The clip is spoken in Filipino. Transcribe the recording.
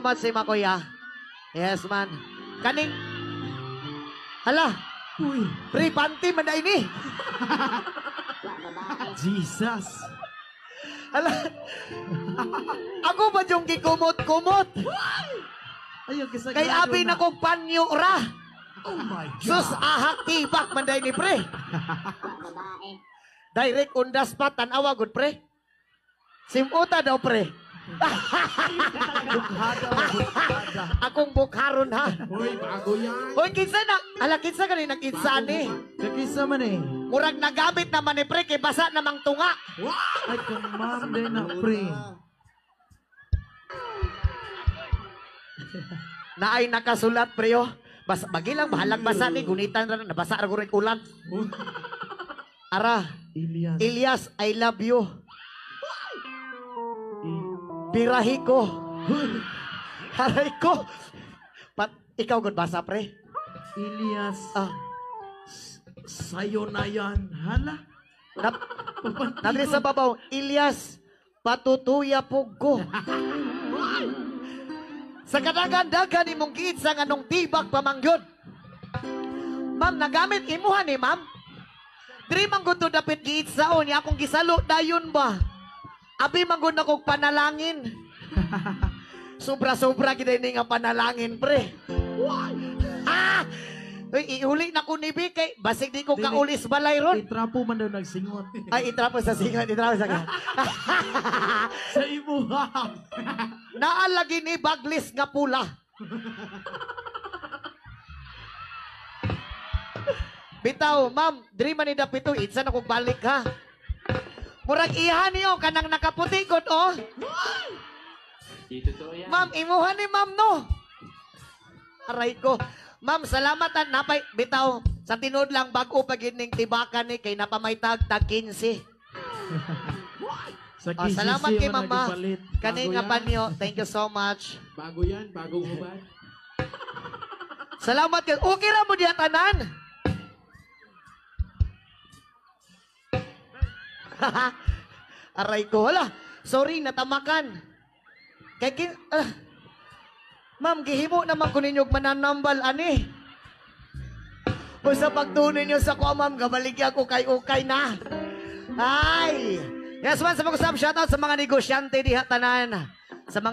much si Makuya. Yes, man. Kaning... Hala, Uy, pre, panty man na ini. Jesus. Hala, ako ba yung gikumot-kumot? Ayaw, kisagrado Kay abi na kong panyo ra. Oh my God. Sus, ahak tibak man ni pre. Direct undas pa, tanawa, good pre. Simuta daw, pre. Bukhada, bukhada. Akong bukharon, ha? Hoy, bago yan. Hoy, kinsa na, ala, kinsa ka rin nag-kinsa ni. Kakisa man eh. Murag nagamit naman ni pre, kay basa namang tunga. Ay, kung ma'am din na pre. Naay nakasulat, pre, oh. Bas, bagilang, bahalang basa ni, gunitan rin, nabasa rin gurik ulan. Ara, Ilias. Ilyas, I love you. Birahi ko. Haray ko. Ikaw good basa, pre? Ilias. Ah, Sa'yo na yan. Hala. Nadri sa babaw, Ilyas, patutuya pugo. Sa kadagan-dagan imong giitsang anong tibak pamanggyon. Ma'am, nagamit imuhan ni ma'am. Diri man gud to dapit giitsaon niya akong gisalo dayon ba. Abi man gud akong panalangin. Sobra-sobra gid ini nga panalangin, pre. Ah! Uy, iuli na ko ni Bikay. Basig di ko kaulis balay ron. Itrapo man daw nagsingot. Ay, itrapo sa singat, itrapo sa singat. Sa imuha. Naalagi ni baglis nga pula. Bitaw, ma'am, diri man ni dapito, itsa na kong balik ha. Murag iha niyo, kanang nakaputikot, oh. Ma'am, imuha ni ma'am, no. Aray ko. Ma'am, salamat at napay, bitaw, sa tinod lang bago pagining tibakan ni, kay napamaytag tag 15. Sa Oh, salamat kay mama. Kani nga Bago yan. panyo. Thank you so much. Bago yan, bagong hubad. Salamat kay. Okay ra mo diya tanan. Aray ko. Hala. Sorry, natamakan. Kay kin... ma'am, gihimo naman ko ninyog mananambal, ani. Kung sa pagtunin nyo sa ko, ma'am, gabaligya ko kay ukay na. Ay! Yes, man, sa mga shoutout sa mga negosyante diha tanan. Sa mga